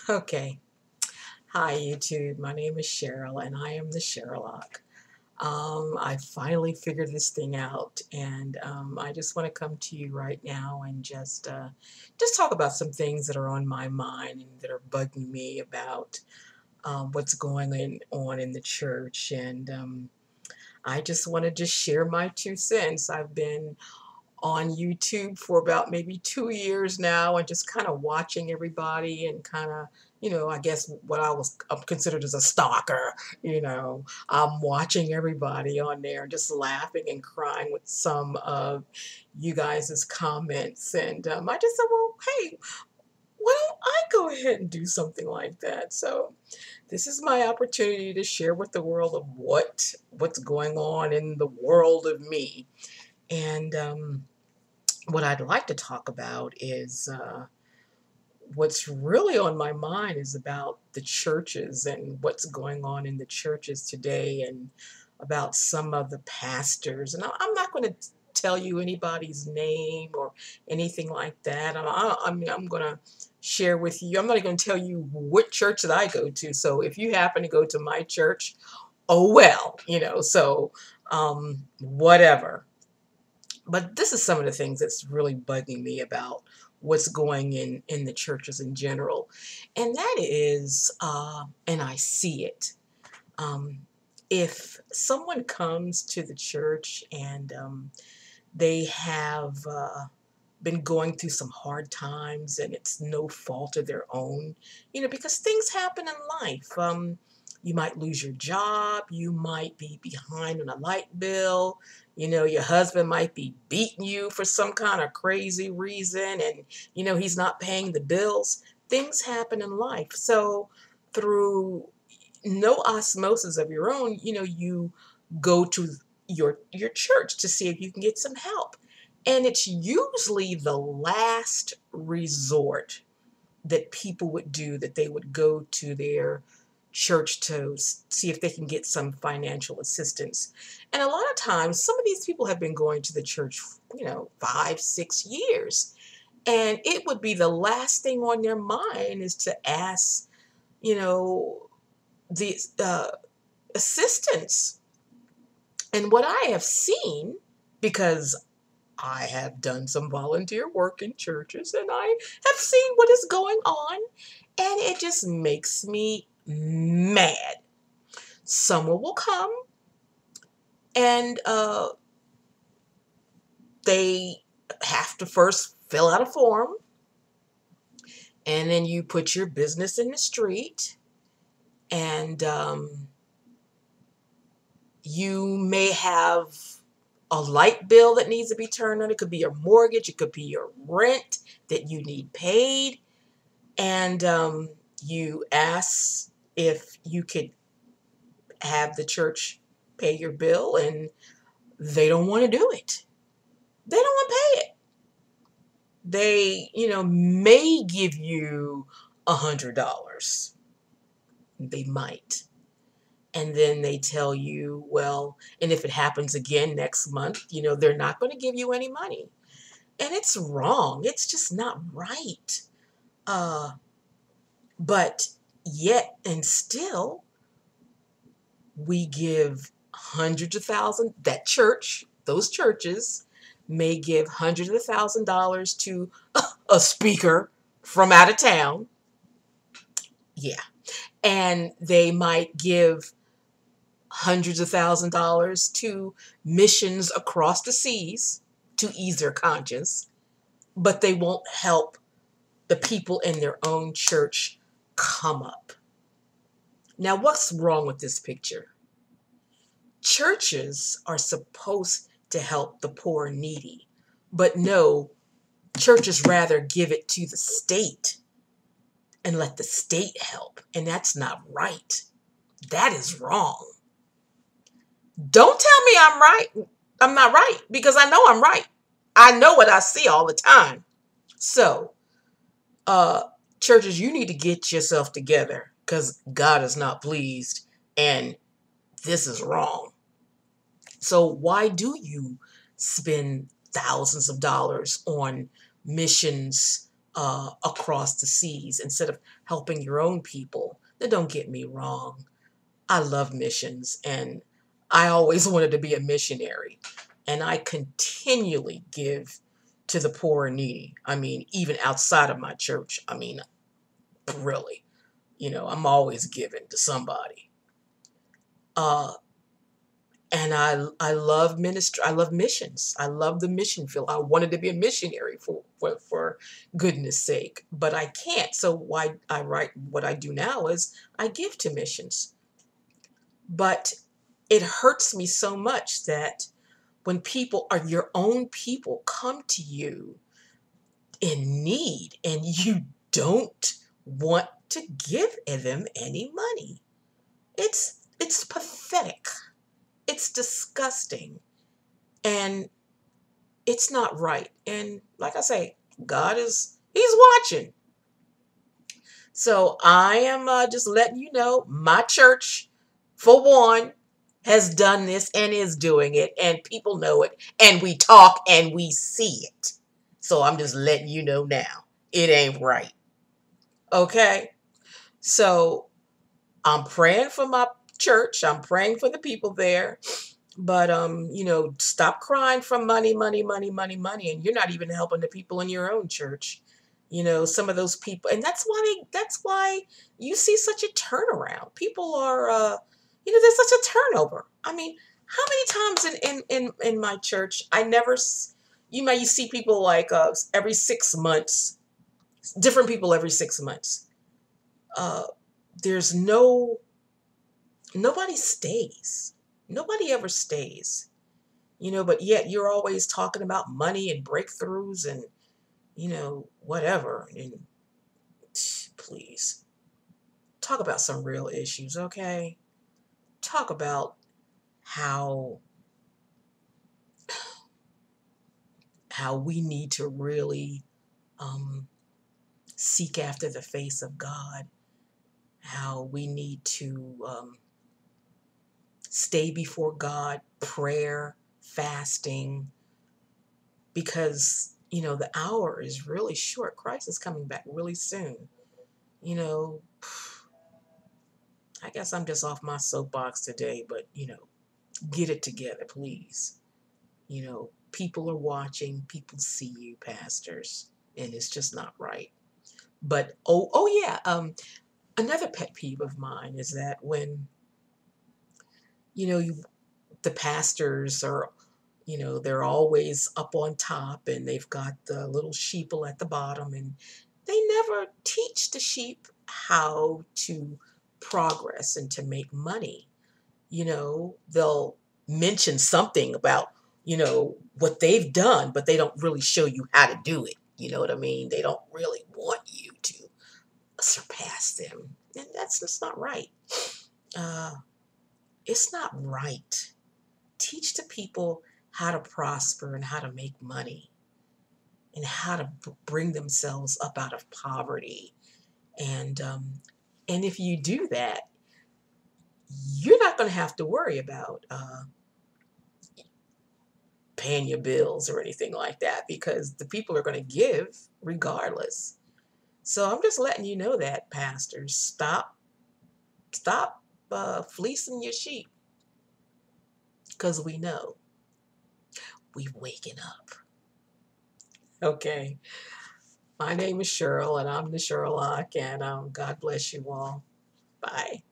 Okay. Hi, YouTube. My name is Cheryl, and I am the Sherlock. I finally figured this thing out, and I just want to come to you right now and just talk about some things that are on my mind and that are bugging me about what's on in the church. And I just want to just share my 2 cents. I've been on YouTube for about maybe 2 years now and just kind of watching everybody and kind of, I guess what I'm considered as a stalker. I'm watching everybody on there, just laughing and crying with some of you guys' comments. And I just said, well, hey, why don't I go ahead and do something like that? So this is my opportunity to share with the world of what's going on in the world of me. And what I'd like to talk about is what's really on my mind is about the churches and what's going on in the churches today and about some of the pastors. And I'm not going to tell you anybody's name or anything like that. I'm going to share with you. I'm not going to tell you what church that I go to. So if you happen to go to my church, oh well, whatever. But this is some of the things that's really bugging me about what's going in the churches in general, and that is, and I see it. Um, if someone comes to the church and they have been going through some hard times and it's no fault of their own, because things happen in life. You might lose your job, you might be behind on a light bill, your husband might be beating you for some kind of crazy reason and, he's not paying the bills. Things happen in life. So, through no osmosis of your own, you go to your church to see if you can get some help. And it's usually the last resort that people would do, that they would go to their church to see if they can get some financial assistance. And a lot of times, some of these people have been going to the church, 5, 6 years. And it would be the last thing on their mind is to ask, you know, the assistance. And what I have seen, because I have done some volunteer work in churches and I have seen what is going on, and it just makes me mad. Someone will come and they have to first fill out a form, and then you put your business in the street, and you may have a light bill that needs to be turned on. It could be your mortgage, it could be your rent that you need paid. And you ask if you could have the church pay your bill, and they don't want to do it. They don't want to pay it. They, may give you $100. They might. And then they tell you, well, and if it happens again next month, they're not going to give you any money. And it's wrong. It's just not right. Uh, but yet and still, we give hundreds of thousands. That church, those churches, may give hundreds of $1,000s to a speaker from out of town. Yeah. And they might give hundreds of $1,000s to missions across the seas to ease their conscience, but they won't help the people in their own church come up. Now, what's wrong with this picture? Churches are supposed to help the poor and needy, but no, churches rather give it to the state and let the state help, and that's not right. That is wrong. Don't tell me I'm right. I'm not right, because I know I'm right. I know what I see all the time. So, uh, churches, you need to get yourself together, because God is not pleased, and this is wrong. So why do you spend thousands of dollars on missions across the seas instead of helping your own people. Now, don't get me wrong. I love missions, and I always wanted to be a missionary. And I continually give to the poor and needy. I mean, even outside of my church. I mean, really, I'm always giving to somebody. Uh, and I love ministry. I love missions. I love the mission field. I wanted to be a missionary for goodness sake, but I can't. So why I write what I do now is I give to missions. But it hurts me so much that when people are your own people come to you in need and you don't want to give them any money. It's pathetic. It's disgusting. And it's not right. And like I say, he's watching. So I am just letting you know my church, for one, has done this and is doing it, and people know it, and we talk and we see it. So I'm just letting you know now. It ain't right. Okay? So I'm praying for my church. I'm praying for the people there. But stop crying for money, money, money, money, money, and you're not even helping the people in your own church. Some of those people, and that's why you see such a turnaround. People are, there's such a turnover. I mean, how many times in my church I never, you see people like every 6 months, different people every 6 months. Uh, there's nobody stays. Nobody ever stays. But yet you're always talking about money and breakthroughs and, whatever. And please, talk about some real issues, okay? Talk about how we need to really seek after the face of God, how we need to stay before God, prayer, fasting, because the hour is really short. Christ is coming back really soon. You know, I guess I'm just off my soapbox today, but get it together, please. People are watching, people see you, pastors, and it's just not right. But oh yeah, another pet peeve of mine is that when the pastors are, they're always up on top and they've got the little sheeple at the bottom, and they never teach the sheep how to progress and to make money. They'll mention something about, what they've done, but they don't really show you how to do it. You know what I mean? They don't really want you to surpass them. And that's just not right. Uh, it's not right. Teach the people how to prosper and how to make money and how to bring themselves up out of poverty. And if you do that, you're not going to have to worry about paying your bills or anything like that, because the people are going to give regardless. So I'm just letting you know that, pastors, stop fleecing your sheep, because we know we've waken up. Okay. My name is Cheryl, and I'm the Sherlock, and God bless you all. Bye.